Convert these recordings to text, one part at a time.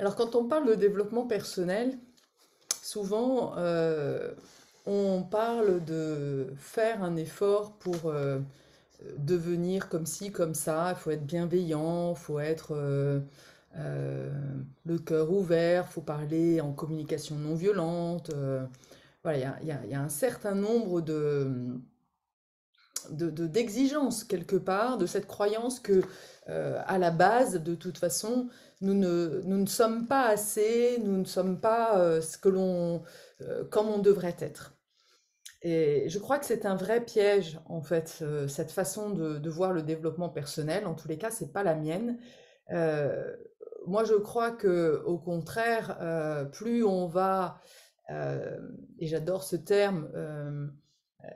Alors, quand on parle de développement personnel, souvent, on parle de faire un effort pour devenir comme ci, comme ça. Il faut être bienveillant, il faut être euh, le cœur ouvert, il faut parler en communication non violente. Voilà, il y a un certain nombre d'exigences quelque part, de cette croyance que, à la base, de toute façon, nous ne sommes pas assez, nous ne sommes pas ce que comme on devrait être. Et je crois que c'est un vrai piège, en fait, cette façon de voir le développement personnel. En tous les cas, c'est pas la mienne. Euh, Moi, je crois que, au contraire, plus on va, euh, et j'adore ce terme,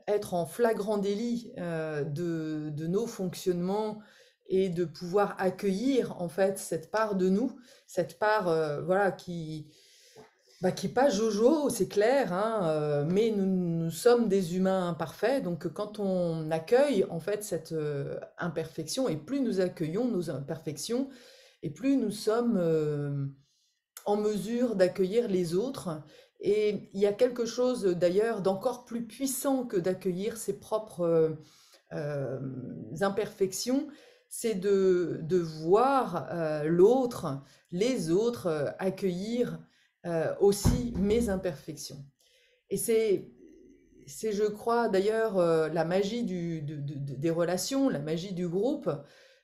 être en flagrant délit de nos fonctionnements et de pouvoir accueillir en fait cette part de nous, cette part voilà qui est pas Jojo, c'est clair, hein, mais nous sommes des humains imparfaits, donc quand on accueille en fait cette imperfection, et plus nous accueillons nos imperfections, et plus nous sommes en mesure d'accueillir les autres. Et il y a quelque chose d'ailleurs d'encore plus puissant que d'accueillir ses propres euh, imperfections, c'est de voir l'autre, les autres, accueillir aussi mes imperfections. Et c'est je crois, d'ailleurs, la magie des relations, la magie du groupe,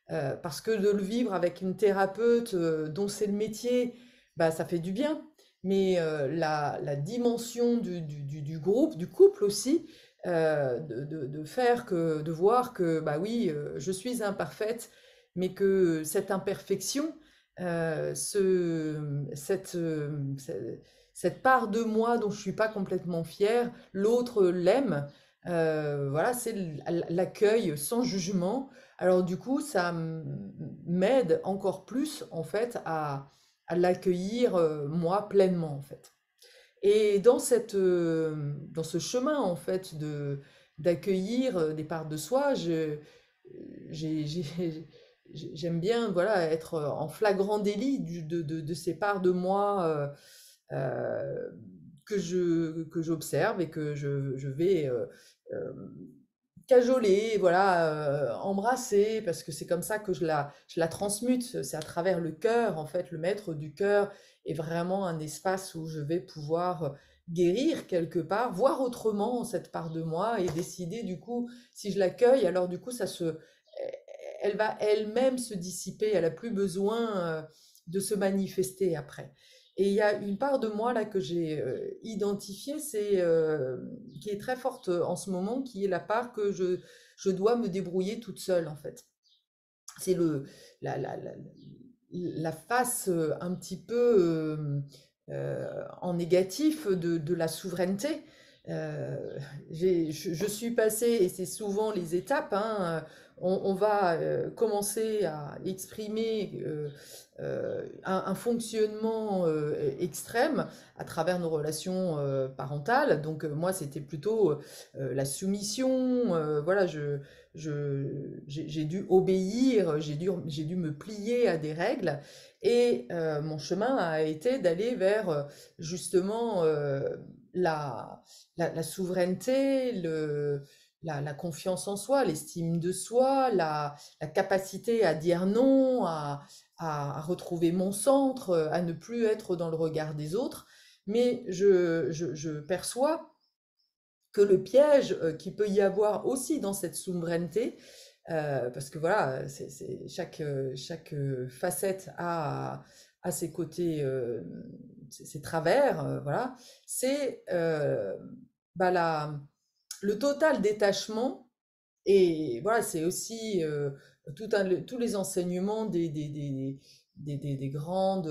parce que de le vivre avec une thérapeute dont c'est le métier, bah, ça fait du bien. Mais la dimension du groupe, du couple aussi, de voir que, bah oui, je suis imparfaite, mais que cette imperfection, cette part de moi dont je suis pas complètement fière, l'autre l'aime. Voilà, c'est l'accueil sans jugement. Alors du coup, ça m'aide encore plus en fait à l'accueillir moi pleinement en fait. Et dans ce chemin en fait d'accueillir des parts de soi, j'aime bien voilà être en flagrant délit de ces parts de moi euh, que j'observe et que je vais euh, cajoler, voilà, embrasser, parce que c'est comme ça que je la transmute. C'est à travers le cœur, en fait, le maître du cœur est vraiment un espace où je vais pouvoir guérir quelque part, voir autrement cette part de moi et décider du coup, si je l'accueille, alors du coup, elle va elle-même se dissiper, elle a plus besoin de se manifester après. Et il y a une part de moi là que j'ai identifiée, qui est très forte en ce moment, qui est la part que je dois me débrouiller toute seule en fait. C'est la, la, la, la face un petit peu en négatif de la souveraineté. Je suis passée, et c'est souvent les étapes, hein, on va commencer à exprimer un fonctionnement extrême à travers nos relations parentales. Donc moi, c'était plutôt la soumission. Voilà, j'ai dû obéir, j'ai dû me plier à des règles. Et mon chemin a été d'aller vers justement la souveraineté, la confiance en soi, l'estime de soi, la capacité à dire non, à retrouver mon centre, à ne plus être dans le regard des autres. Mais je perçois que le piège qu'il peut y avoir aussi dans cette souveraineté, parce que voilà, chaque facette a ses côtés, ses travers, voilà, c'est bah, le total détachement. Et voilà, c'est aussi tous les enseignements des grands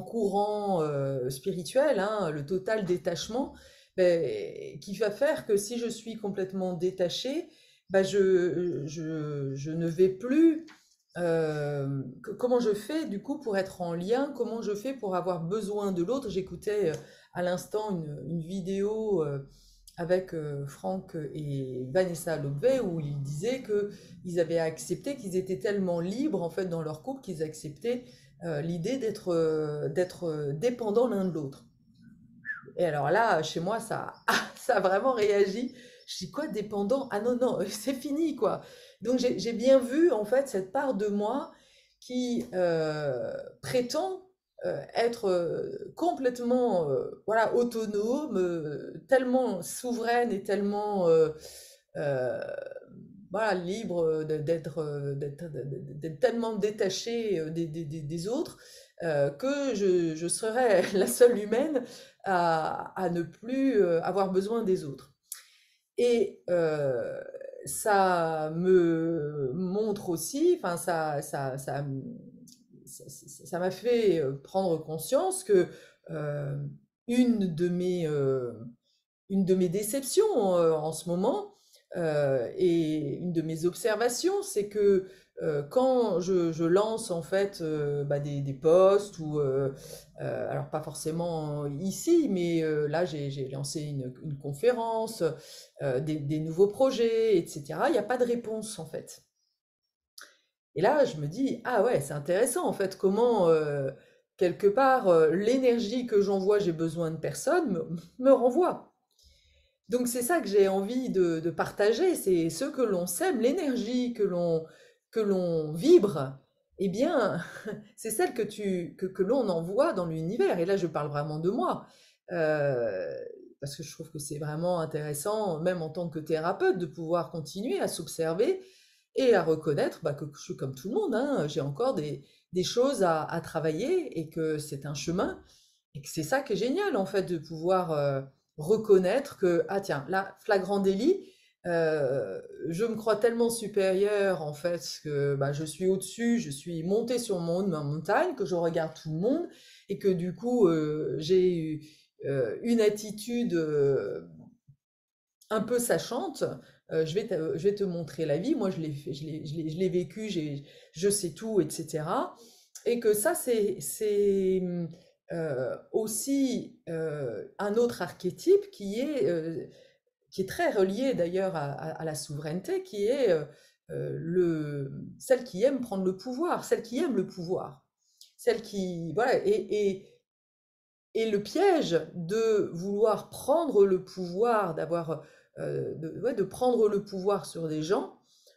courants spirituels, hein, le total détachement, ben, qui va faire que si je suis complètement détachée, ben, je ne vais plus. Comment je fais du coup pour être en lien? Comment je fais pour avoir besoin de l'autre? J'écoutais à l'instant une vidéo avec Franck et Vanessa Lobvé, où ils disaient qu'ils avaient accepté, qu'ils étaient tellement libres en fait dans leur couple qu'ils acceptaient l'idée d'être dépendants l'un de l'autre. Et alors là, chez moi, ça, ça a vraiment réagi. Je dis quoi, dépendant? Ah non, non, c'est fini, quoi. Donc j'ai bien vu, en fait, cette part de moi qui prétend être complètement voilà, autonome, tellement souveraine et tellement euh, voilà, libre d'être tellement détachée des autres que je serais la seule humaine à ne plus avoir besoin des autres. Et ça me montre aussi, enfin ça m'a fait prendre conscience que euh, une de mes, euh, une de mes déceptions en ce moment et une de mes observations, c'est que quand je lance en fait bah, des posts ou alors pas forcément ici, mais là j'ai lancé une conférence, des nouveaux projets, etc. Il n'y a pas de réponse en fait. Et là je me dis ah ouais c'est intéressant en fait comment quelque part l'énergie que j'envoie, j'ai besoin de personne, me renvoie. Donc c'est ça que j'ai envie de partager, c'est ce que l'on sème, l'énergie que l'on vibre, eh bien, c'est celle que l'on envoie dans l'univers. Et là, je parle vraiment de moi, euh, parce que je trouve que c'est vraiment intéressant, même en tant que thérapeute, de pouvoir continuer à s'observer et à reconnaître bah, que je suis comme tout le monde, hein, j'ai encore des choses à travailler et que c'est un chemin et que c'est ça qui est génial, en fait, de pouvoir reconnaître que, ah tiens, là, flagrant délit, je me crois tellement supérieure, en fait, que bah, je suis au-dessus, je suis montée sur ma montagne, que je regarde tout le monde, et que du coup, j'ai eu une attitude un peu sachante. Je vais te montrer la vie, moi je l'ai fait, je l'ai vécu, je sais tout, etc. Et que ça, c'est aussi un autre archétype qui est très relié d'ailleurs à la souveraineté, qui est celle qui aime prendre le pouvoir, celle qui aime le pouvoir, celle qui... Voilà, et le piège de vouloir prendre le pouvoir, ouais, de prendre le pouvoir sur des gens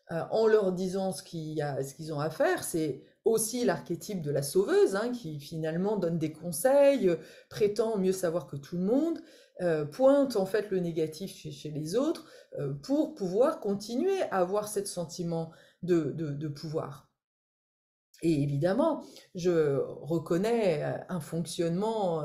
en leur disant ce qu'ils ont à faire, c'est aussi l'archétype de la sauveuse, hein, qui finalement donne des conseils, prétend mieux savoir que tout le monde, pointe en fait le négatif chez les autres pour pouvoir continuer à avoir ce sentiment de pouvoir. Et évidemment, je reconnais un fonctionnement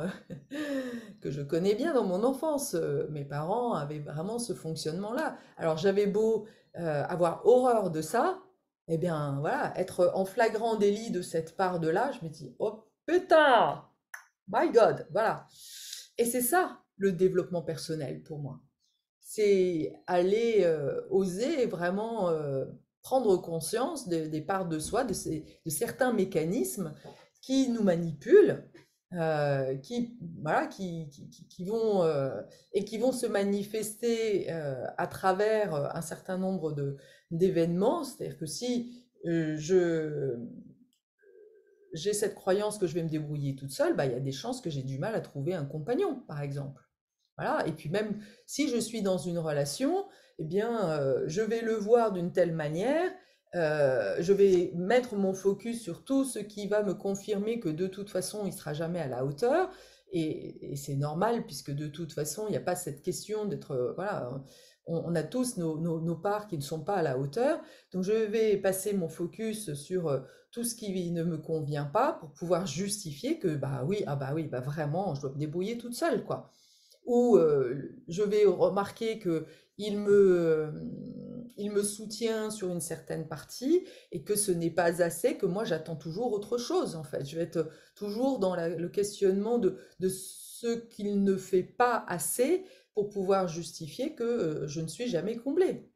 que je connais bien dans mon enfance. Mes parents avaient vraiment ce fonctionnement-là. Alors j'avais beau avoir horreur de ça, eh bien voilà, être en flagrant délit de cette part de là, je me dis, oh putain, my God, voilà. Et c'est ça le développement personnel pour moi. C'est aller oser vraiment prendre conscience des parts de soi, de certains mécanismes qui nous manipulent, voilà, qui vont, et qui vont se manifester à travers un certain nombre d'événements. C'est-à-dire que si j'ai cette croyance que je vais me débrouiller toute seule, bah, il y a des chances que j'ai du mal à trouver un compagnon, par exemple. Voilà, et puis même si je suis dans une relation, eh bien, je vais le voir d'une telle manière, je vais mettre mon focus sur tout ce qui va me confirmer que de toute façon, il sera jamais à la hauteur, et c'est normal puisque de toute façon, il n'y a pas cette question d'être, voilà, on a tous nos parts qui ne sont pas à la hauteur, donc je vais passer mon focus sur tout ce qui ne me convient pas pour pouvoir justifier que, bah oui, ah bah oui, bah vraiment, je dois me débrouiller toute seule, quoi. Ou je vais remarquer que il me soutient sur une certaine partie et que ce n'est pas assez, que moi j'attends toujours autre chose en fait. Je vais être toujours dans le questionnement de ce qu'il ne fait pas assez pour pouvoir justifier que je ne suis jamais comblée.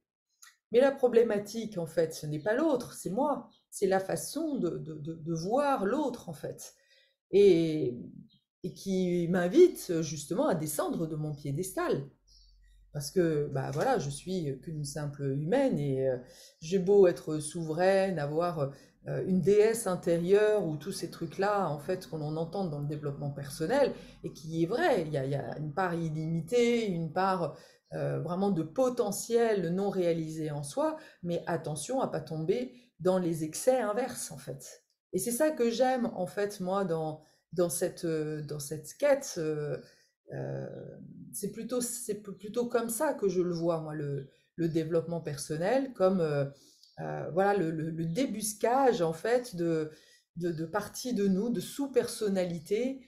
Mais la problématique en fait, ce n'est pas l'autre, c'est moi. C'est la façon de voir l'autre en fait. Et, et qui m'invite justement à descendre de mon piédestal. Parce que, bah voilà, je suis qu'une simple humaine et j'ai beau être souveraine, avoir une déesse intérieure ou tous ces trucs-là, en fait, qu'on en entend dans le développement personnel et qui est vrai, il y a une part illimitée, une part vraiment de potentiel non réalisé en soi, mais attention à pas tomber dans les excès inverses, en fait. Et c'est ça que j'aime, en fait, moi, dans cette quête. Euh, c'est plutôt comme ça que je le vois, moi, le développement personnel, comme voilà, le débuscage, en fait, de parties de nous, de sous-personnalités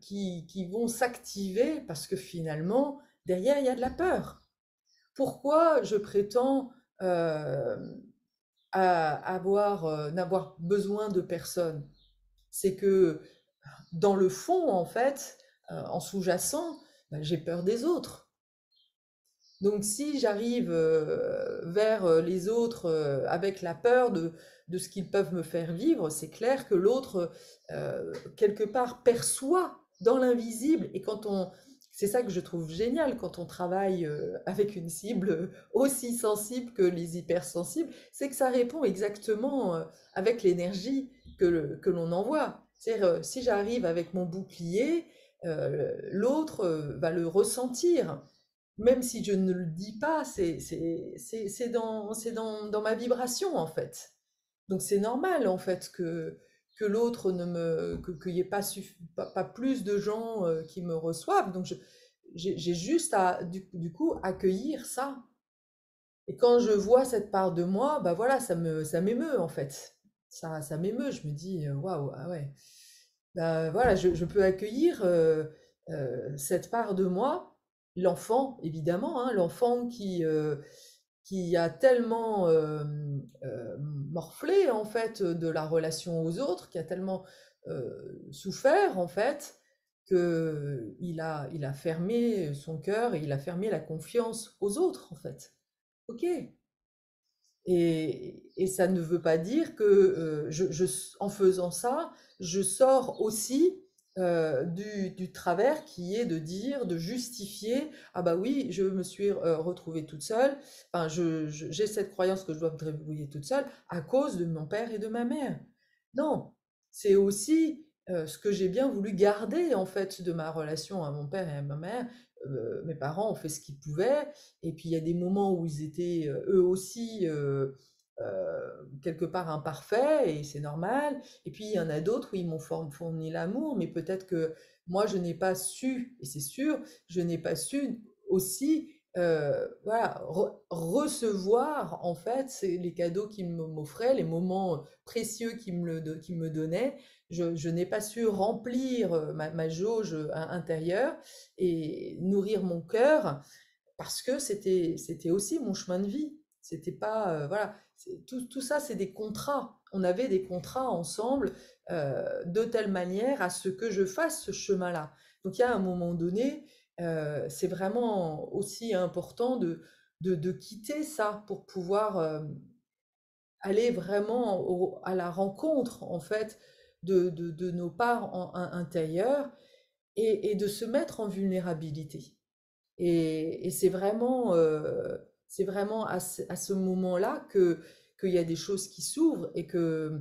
qui vont s'activer parce que finalement, derrière, il y a de la peur. Pourquoi je prétends n'avoir besoin de personne? C'est que dans le fond, en fait, en sous-jacent, bah, j'ai peur des autres. Donc si j'arrive vers les autres avec la peur de ce qu'ils peuvent me faire vivre, c'est clair que l'autre, quelque part, perçoit dans l'invisible. Et c'est ça que je trouve génial quand on travaille avec une cible aussi sensible que les hypersensibles, c'est que ça répond exactement avec l'énergie que l'on envoie. C'est-à-dire, si j'arrive avec mon bouclier, l'autre va le ressentir. Même si je ne le dis pas, c'est dans ma vibration, en fait. Donc c'est normal, en fait, que l'autre qu'il n'y ait pas plus de gens qui me reçoivent. Donc j'ai juste à, du coup, accueillir ça. Et quand je vois cette part de moi, bah voilà, ça m'émeut, en fait. Ça m'émeut, je me dis, waouh, ah ouais. Bah, voilà, je peux accueillir cette part de moi, l'enfant évidemment, hein, l'enfant qui a tellement morflé en fait de la relation aux autres, qui a tellement souffert en fait, que il a fermé son cœur et il a fermé la confiance aux autres en fait. Ok. Et ça ne veut pas dire que en faisant ça, je sors aussi du travers qui est de dire, de justifier, ah bah oui, je me suis retrouvée toute seule, enfin, j'ai cette croyance que je dois me débrouiller toute seule à cause de mon père et de ma mère. Non, c'est aussi ce que j'ai bien voulu garder en fait de ma relation à mon père et à ma mère. Mes parents ont fait ce qu'ils pouvaient, et puis il y a des moments où ils étaient eux aussi quelque part imparfaits, et c'est normal. Et puis il y en a d'autres où ils m'ont fourni l'amour, mais peut-être que moi je n'ai pas su, et c'est sûr, je n'ai pas su aussi voilà, recevoir en fait les cadeaux qu'ils m'offraient, les moments précieux qu'ils me donnaient. Je n'ai pas su remplir ma jauge intérieure et nourrir mon cœur parce que c'était aussi mon chemin de vie. C'était pas, voilà, tout ça, c'est des contrats. On avait des contrats ensemble de telle manière à ce que je fasse ce chemin-là. Donc il y a un moment donné, c'est vraiment aussi important de quitter ça pour pouvoir aller vraiment à la rencontre, en fait, de nos parts intérieures et de se mettre en vulnérabilité. Et c'est vraiment à ce moment-là qu'il y a des choses qui s'ouvrent et que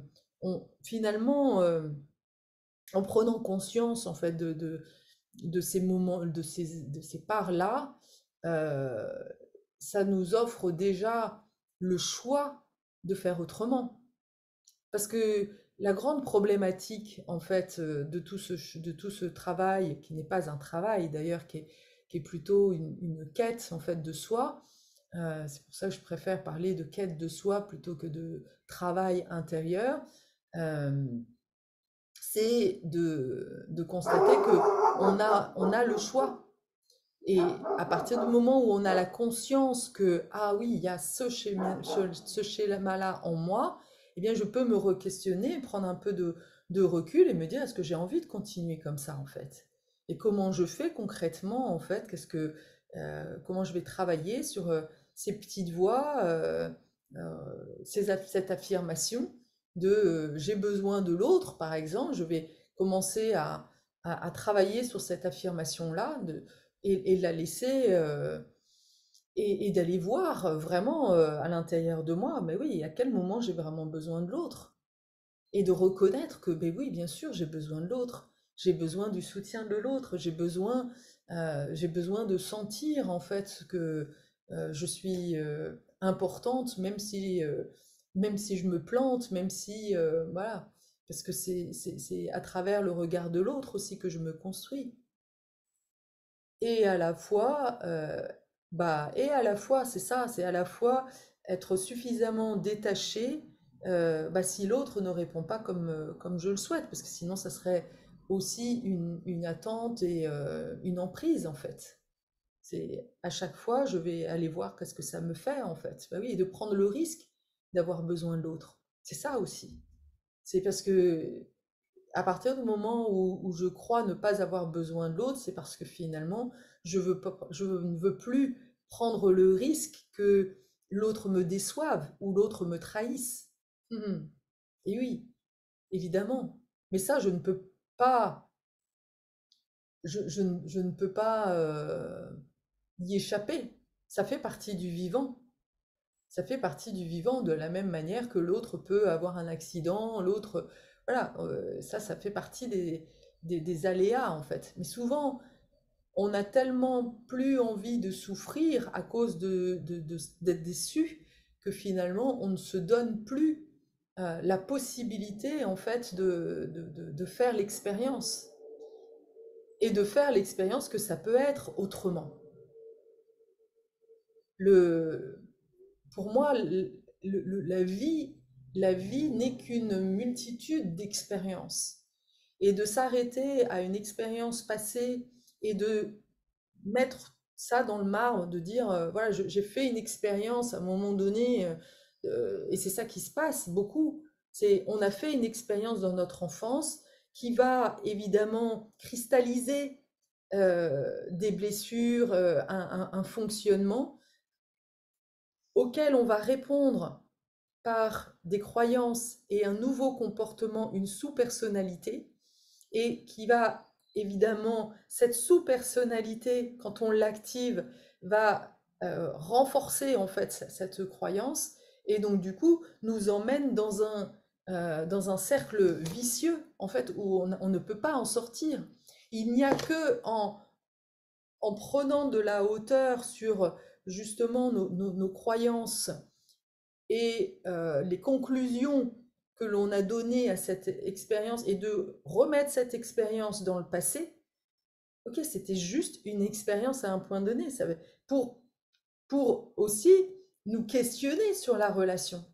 finalement, en prenant conscience en fait de ces moments, de ces parts-là, euh, ça nous offre déjà le choix de faire autrement. Parce que la grande problématique, en fait, de tout ce travail, qui n'est pas un travail d'ailleurs, qui est plutôt une quête, en fait, de soi, c'est pour ça que je préfère parler de quête de soi plutôt que de travail intérieur, euh, c'est de constater qu'on a le choix. Et à partir du moment où on a la conscience que, ah oui, il y a ce schéma-là en moi, eh bien, je peux me re-questionner, prendre un peu de recul et me dire, est-ce que j'ai envie de continuer comme ça, en fait? Et comment je fais concrètement, en fait? Comment je vais travailler sur ces petites voix, cette affirmation de j'ai besoin de l'autre, par exemple. Je vais commencer à travailler sur cette affirmation-là, et de la laisser et d'aller voir vraiment à l'intérieur de moi, mais oui, à quel moment j'ai vraiment besoin de l'autre? Et de reconnaître que, ben oui, bien sûr, j'ai besoin de l'autre. J'ai besoin du soutien de l'autre. J'ai besoin de sentir en fait que je suis importante, même si je me plante, même si voilà, parce que c'est à travers le regard de l'autre aussi que je me construis. Et à la fois, c'est ça, c'est à la fois être suffisamment détaché, si l'autre ne répond pas comme je le souhaite, parce que sinon ça serait aussi une attente et une emprise en fait. C'est à chaque fois, je vais aller voir qu'est-ce que ça me fait en fait. Bah oui, et de prendre le risque d'avoir besoin de l'autre. C'est ça aussi. C'est parce que à partir du moment où je crois ne pas avoir besoin de l'autre, c'est parce que finalement, je ne veux plus prendre le risque que l'autre me déçoive ou l'autre me trahisse. Mhm. Et oui, évidemment. Mais ça, je ne peux pas, je ne peux pas y échapper. Ça fait partie du vivant. Ça fait partie du vivant de la même manière que l'autre peut avoir un accident, l'autre, voilà, ça fait partie des aléas en fait. Mais souvent, on a tellement plus envie de souffrir à cause d'être déçu que finalement, on ne se donne plus la possibilité en fait de faire l'expérience et de faire l'expérience que ça peut être autrement. Le, pour moi, la vie n'est qu'une multitude d'expériences. Et de s'arrêter à une expérience passée et de mettre ça dans le marbre, de dire, voilà, j'ai fait une expérience à un moment donné, et c'est ça qui se passe beaucoup. C'est, on a fait une expérience dans notre enfance qui va évidemment cristalliser des blessures, un fonctionnement auquel on va répondre par des croyances et un nouveau comportement, une sous-personnalité, et qui va évidemment, cette sous-personnalité, quand on l'active, va renforcer en fait cette croyance, et donc du coup nous emmène dans un cercle vicieux en fait où on ne peut pas en sortir. Il n'y a que en prenant de la hauteur sur justement nos croyances et les conclusions que l'on a données à cette expérience et de remettre cette expérience dans le passé, ok, c'était juste une expérience à un point donné, pour, pour aussi nous questionner sur la relation.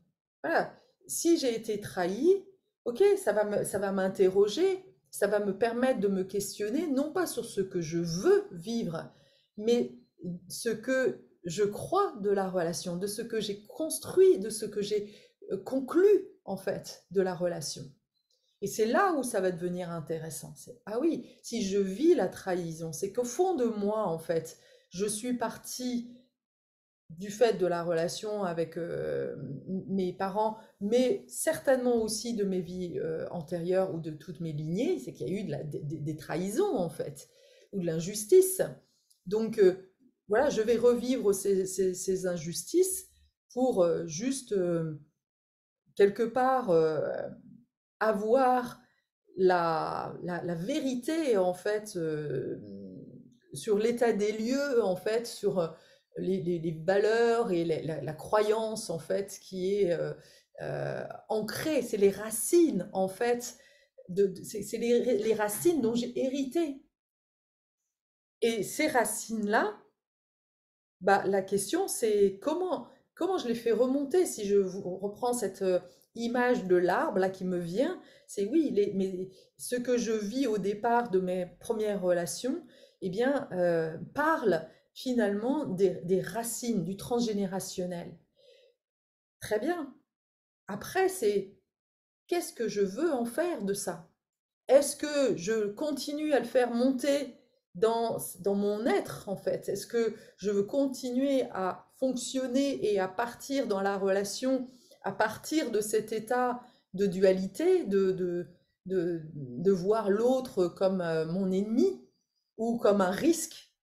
Voilà, si j'ai été trahi, ok, ça va m'interroger, ça va me permettre de me questionner, non pas sur ce que je veux vivre, mais ce que je crois de la relation, de ce que j'ai construit, de ce que j'ai conclu en fait de la relation. Et c'est là où ça va devenir intéressant. C'est, ah oui, si je vis la trahison, c'est qu'au fond de moi, en fait, je suis partie du fait de la relation avec mes parents, mais certainement aussi de mes vies antérieures ou de toutes mes lignées, c'est qu'il y a eu des trahisons, en fait, ou de l'injustice. Donc, voilà, je vais revivre ces injustices pour juste, quelque part, avoir la vérité en fait sur l'état des lieux en fait sur les valeurs et la croyance en fait qui est ancrée, c'est les racines en fait c'est les racines dont j'ai hérité et ces racines là, bah, la question, c'est comment je les fais remonter si je reprends cette image de l'arbre là qui me vient, c'est oui, ce que je vis au départ de mes premières relations, eh bien, parle finalement des racines, du transgénérationnel. Très bien. Après, c'est qu'est-ce que je veux en faire de ça? Est-ce que je continue à le faire monter dans mon être, en fait? Est-ce que je veux continuer à fonctionner et à partir dans la relation, à partir de cet état de dualité, de voir l'autre comme mon ennemi ou comme un risque?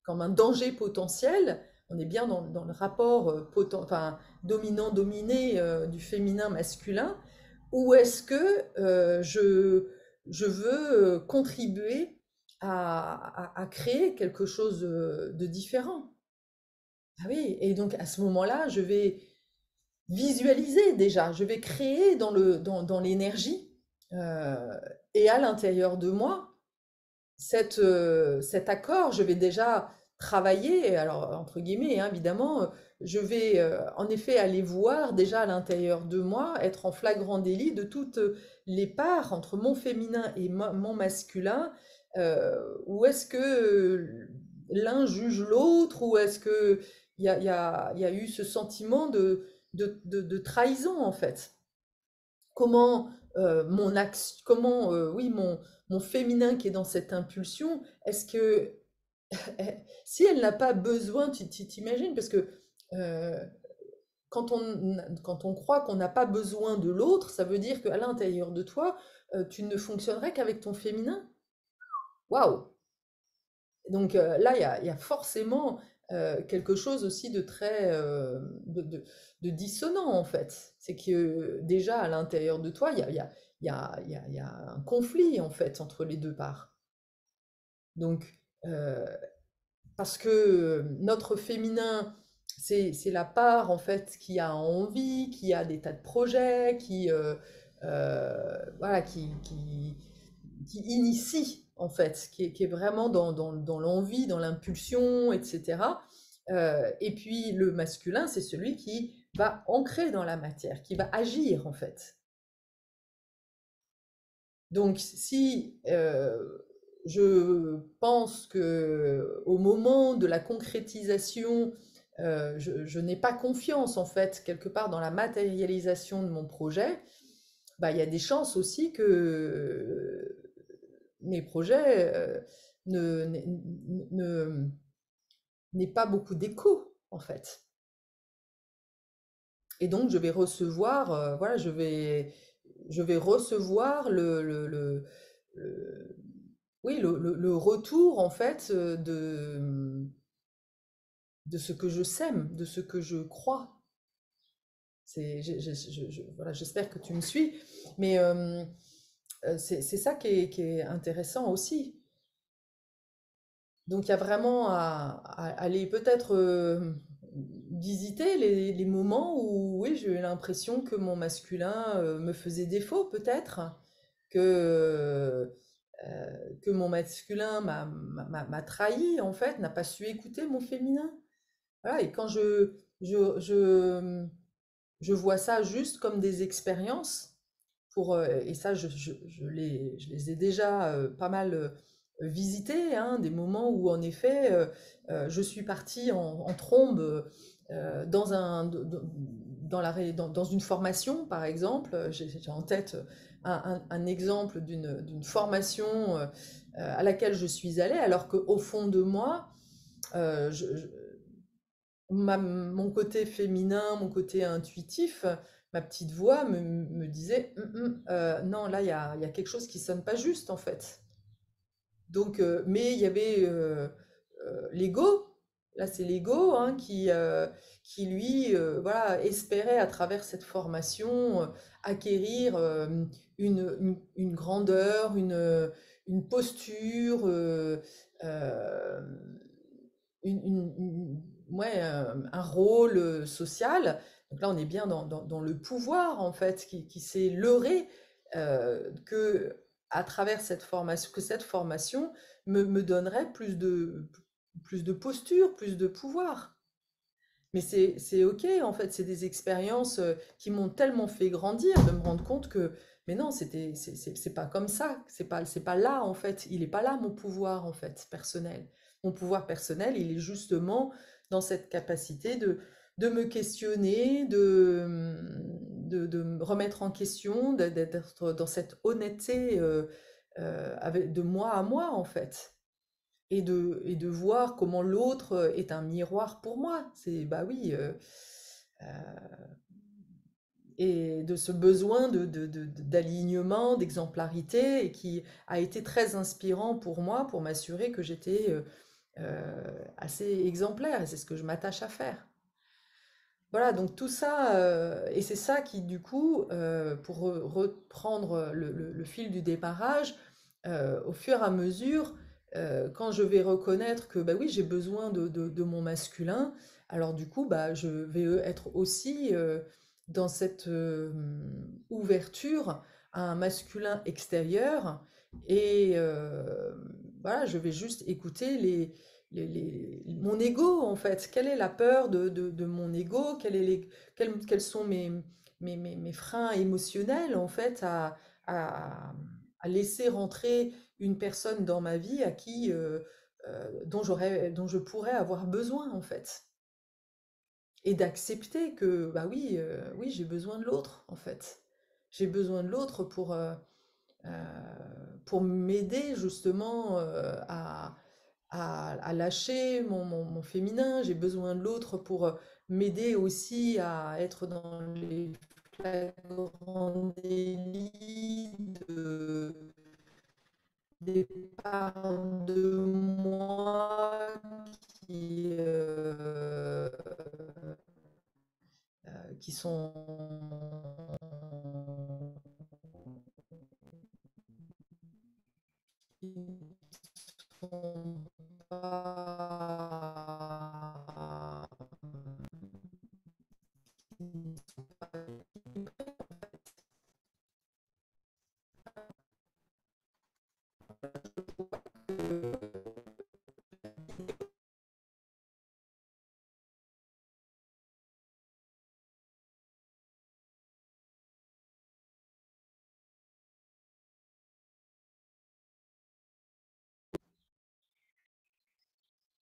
comme un danger potentiel, on est bien dans le rapport enfin, dominant-dominé du féminin masculin, ou est-ce que je veux contribuer à créer quelque chose de différent? Ah oui, et donc à ce moment-là, je vais visualiser déjà, je vais créer dans l'énergie et à l'intérieur de moi cet accord, je vais déjà travailler, alors entre guillemets, hein, évidemment, je vais en effet aller voir déjà à l'intérieur de moi, être en flagrant délit de toutes les parts entre mon féminin et mon masculin, où est-ce que l'un juge l'autre, ou est-ce que il y a eu ce sentiment de trahison en fait. Comment oui, mon féminin qui est dans cette impulsion, est-ce que si elle n'a pas besoin, tu t'imagines, parce que euh, quand on croit qu'on n'a pas besoin de l'autre, ça veut dire qu'à l'intérieur de toi, tu ne fonctionnerais qu'avec ton féminin. Waouh! Donc là, il y a forcément quelque chose aussi de très de dissonant en fait. C'est que déjà à l'intérieur de toi, il y a un conflit en fait entre les deux parts. Donc euh, parce que notre féminin, c'est la part en fait qui a envie, qui a des tas de projets, voilà, qui initie en fait, qui est vraiment dans l'envie, dans l'impulsion, etc. Et puis le masculin, c'est celui qui va ancrer dans la matière, qui va agir en fait. Donc, si je pense que au moment de la concrétisation, je n'ai pas confiance en fait quelque part dans la matérialisation de mon projet, bah, il y a des chances aussi que mes projets ne, ne- n'aient pas beaucoup d'écho en fait. Et donc, je vais recevoir, voilà, je vais recevoir le- oui, le retour en fait de ce que je sème, de ce que je crois. Voilà, j'espère que tu me suis, mais c'est ça qui est intéressant aussi. Donc il y a vraiment à aller peut-être visiter les moments où oui, j'ai eu l'impression que mon masculin me faisait défaut, peut-être, que mon masculin m'a trahi, en fait, n'a pas su écouter mon féminin. Voilà, et quand je vois ça juste comme des expériences, et ça, je les ai déjà pas mal visités, hein, des moments où, en effet, je suis partie en trombe dans dans une formation, par exemple. J'ai en tête un exemple d'une formation à laquelle je suis allée, alors qu'au fond de moi, euh, je- je- mon côté féminin, mon côté intuitif, ma petite voix me disait non, là, il y a quelque chose qui sonne pas juste, en fait. Donc, mais il y avait l'ego, là, c'est l'ego hein, qui lui, voilà, espérait à travers cette formation acquérir une grandeur, une posture, euh, ouais, un rôle social. Donc là, on est bien dans le pouvoir, en fait, qui s'est leurré que à travers cette formation me donnerait plus de posture, plus de pouvoir. Mais c'est OK, en fait, c'est des expériences qui m'ont tellement fait grandir de me rendre compte que, mais non, c'est pas comme ça, c'est pas là, en fait, il est pas là mon pouvoir, en fait, personnel. Mon pouvoir personnel, il est justement dans cette capacité de me questionner, de me remettre en question, d'être dans cette honnêteté de moi à moi, en fait et de voir comment l'autre est un miroir pour moi. C'est, bah oui, euh, et de ce besoin d'alignement, d'exemplarité, et qui a été très inspirant pour moi, pour m'assurer que j'étais assez exemplaire, et c'est ce que je m'attache à faire. Voilà, donc tout ça, et c'est ça qui, du coup, pour reprendre le fil du démarrage, au fur et à mesure, quand je vais reconnaître que, bah oui, j'ai besoin de mon masculin, alors du coup, bah, je vais être aussi dans cette ouverture à un masculin extérieur, et voilà, je vais juste écouter mon ego, en fait. Quelle est la peur de mon ego? Quels sont mes freins émotionnels, en fait, à, à laisser rentrer une personne dans ma vie à qui, dont je pourrais avoir besoin, en fait. Et d'accepter que, bah oui, oui, j'ai besoin de l'autre, en fait. J'ai besoin de l'autre pour m'aider justement à lâcher mon féminin. J'ai besoin de l'autre pour m'aider aussi à être dans les flagrants délits des parts de moi qui, euh, qui sont qui sont pas